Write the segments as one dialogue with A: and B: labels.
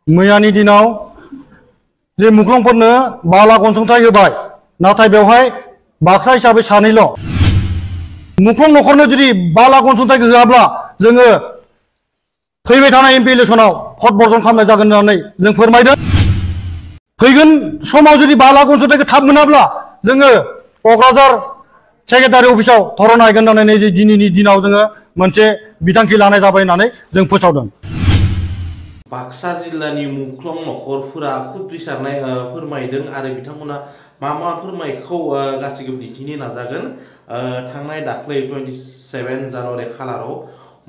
A: मैयानि दिनाव जे मुख्लंफोरनो 5 लाख अनसुंथाइ होबाय नाथाय बेवहाय बाक्सा हिसाबै सानैल' मुख्लं नखरनो जुदि 5 लाख अनसुंथाइ होआब्ला जोङो फैबाय थानाय एमपि इलेक्सनाव भट बर्जन खालामनाय जागोन होननानै जों फोरमायदों। फैगोन समाव जुदि 5 लाख अनसुंथाइखौ थाब मोनाब्ला जोङो क'क्राझार सेक्रेटारि अफिसाव धरना हैगोन होननानै दिनैनि दिनाव जोङो मोनसे बिथांखि लानाय जाबाय होननानै जों फोसावदों।
B: बाक्सा जिल्लानि मुख्लं नखरफोरा खुद्रिसारनाय फोरमायदों आरो बिथांमोना मा फोरमायखौ गासिबो दिन्थिनो नाजागोन। थांनाय दाख्लै 27 जानुवारि खालाराव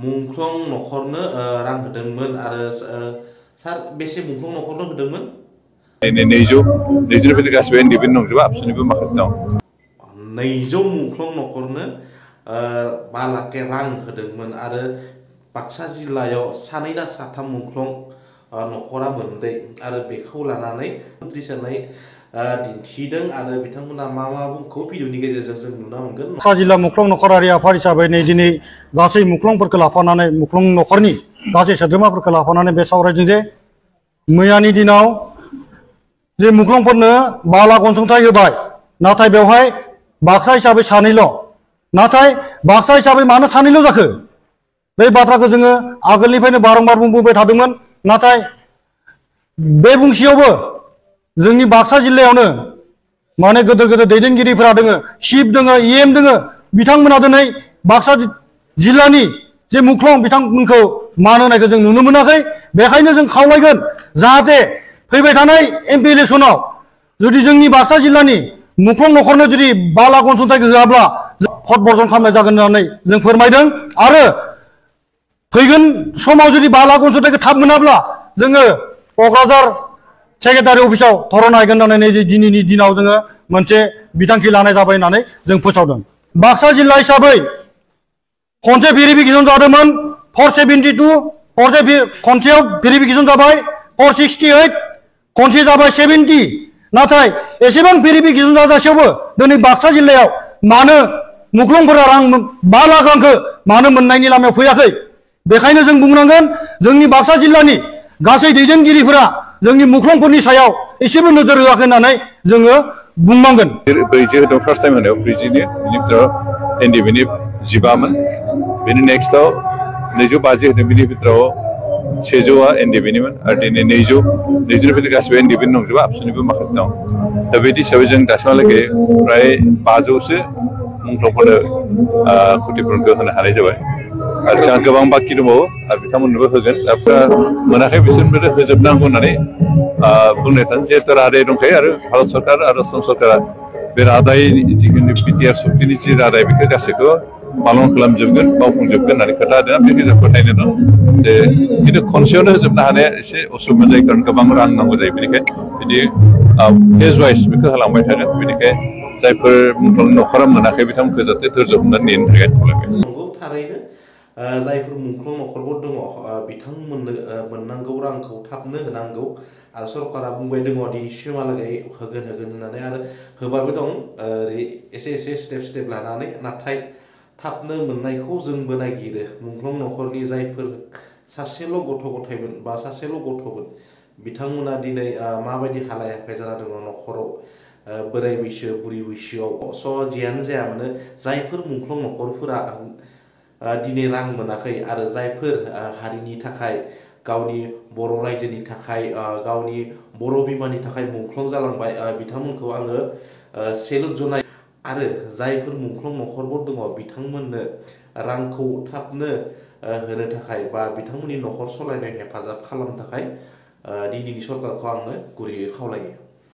B: मुख्लं नखरनो रां होदोंमोन आरो सार बेसे मुख्लं नखरनो होदोंमोन?
C: 200 गासिबो इन्डिपेन्डेन्ट नंजोबा आबसुनिबो माखासे दं।
B: 200 मुख्लं नखरनो 5 लाख रां होदोंमोन आरो बाक्सा जिल्लायाव 2 ना 3 मुख्लं नखरा मोनदों आरो बेखौ लानानै खुद्रिसारनाय दिन्थिदों आरो बिथांमोना मा बुंखौ भिडिअनि गेजेरजों जों नुनो मोनगोन।
A: बाक्सा जिल्ला मुख्लं नखरारि आफाद हिसाबै दिनै गासै मुख्लंफोरखौ लाफानानै मुख्लं नखरनि गासै सोद्रोमाफोरखौ लाफानानै बे सावरायदों जे मैयानि दिनाव जे मुख्लंफोरनो 5 लाख अनसुंथाइ होबाय नाथाय बेवहाय बाक्सा हिसाबै सानैल' नाथाय बाक्सा हिसाबै मानो सानैल' जाखो बे बाथ्राखौ जोङो आगोलनिफ्रायनो बारंबार बुंबोबाय थादोंमोन। नाथाय बे बुंसेयावबो जोंनि बाक्सा जिल्लायावनो माने गोदोर गोदोर दैदेनगिरिफोरा दोङो, चिफ दोङो, EM दोङो, बिथांमोना दिनै बाक्सा जिल्लानि जे मुख्लं बिथांमोनखौ मान होनायखौ जों नुनो मोनाखै। बेखायनो जों खावलायगोन जाहाथे फैबाय थानाय एमपि इलेक्सनाव जुदि जोंनि बाक्सा जिल्लानि मुख्लं नखरनो जुदि 5 लाख अनसुंथाइखौ होआब्ला भट बर्जन खालामनाय जागोन होननानै जों फोरमायदों आरो फैगोन समाव जुदि 5 लाख अनसुंथाइखौ थाब मोनाब्ला जोङो क'क्राझार सेक्रेटारि अफिसाव धरना हैगोन होननानै दिनैनि दिनाव जोङो मोनसे बिथांखि लानाय जाबाय होननानै जों फोसावदों। बाक्सा जिल्ला हिसाबै खनसे भेरिफिकेसन जादोंमोन 472, खनसेयाव भेरिफिकेसन जाबाय 468, खनसे जाबाय 70। नाथाय एसेबां भेरिफिकेसन जाजासेयावबो दिनै बाक्सा जिल्लायाव मानो मुख्लंफोरा 5 लाख रांखौ मानो मोननायनि लामायाव फैयाखै? बेखायनो जों बुंनांगोन जोंनि बाक्सा जिल्लानि गासै दैदेनगिरिफोरा जोंनि मुख्लंफोरनि सायाव एसेबो नोजोर होआखै होननानै जोङो बुंनांगोन।
C: ब्रैजि होदों फार्स्ट टाइम होनायाव 40नि बिनिफ्राय एनडिबिनि 15मोन, बेनि नेक्स्टआव 250 होदों, बिनि भितराव 100आ एनडिबिनिमोन आरो दिनै 200 गासिबो एनडिबिनि नंजोबा आबसुनिबो माखासे दं। दा बिदि हिसाबै जों दासिमहालागै फ्राय 500सो मुंख्लंफोरनो खुथिफोरखौ होनो हानाय जाबाय आरो जोंहा गोबां बाखि दंबावो आरो बिथांमोननोबो होगोन। दा मोनाखै बिसोरनो होजोबनांगौ होननानै बुंनाय थाङो। जिहेतु रादाय दंखायो आरो भारत सरकार आरो असम सरकारा बे रादाय जिखुनु बिटिआर सुक्तिनि जि रादाय बेखौ गासैखौ पालन खालामजोबगोन, मावफुंजोबगोन होननानै खोथा होदों। बे गेजेराव फोथायनाय दं जे खिन्थु खनसेयावनो होजोबनो हानाया एसे असुबिदा जायो, खारन गोबां रां नांगौ जायो। बेनिखायनो बिदि फेज वाइज बेखौ होलांबाय थागोन। बेनिखायनो जायफोर मुख्लं नखरा मोनाखै बिथांमोनखौ जाहाथे धैर्य हमनानै नेनो थाखाय खावलायबाय।
B: नंगौ, थारैनो जायफोर मुख्लं नखरफोर दङ बिथांमोननो मोननांगौ रांखौ थाबनो होनांगौ आरो सरकारा बुंबाय दङ दिनैसिमहालागै होगोन होननानै आरो होबाबो दं एसे स्टेप लानानै। नाथाय थाबनो मोननायखौ जोंबो नागिरो। मुख्लं नखरनि जायफोर सासेल' गथ' गथायमोन बा सासेल' गथ'मोन बिथांमोना दिनै माबायदि हालाय हाफाय जाना दङ नखराव बोराय बैसो बुरि बैसोआव। स' जियानो जाया मानो जायफोर मुख्लं नखरफोरा दिनै रां मोनाखै आरो जायफोर हारिनि थाखाय गावनि बर' रायजोनि थाखाय गावनि बर' बिमानि थाखाय मुंख्लं जालांबाय बिथांमोनखौ आङो सेलुट जनाय आरो जायफोर मुंख्लं नखरफोर दङ बिथांमोननो रांखौ थाबनो होनो थाखाय बा बिथांमोननि नखर सालायनाय हेफाजाब खालामनो थाखाय दिनैनि सरकारखौ आङो गुरैयै खावलायो।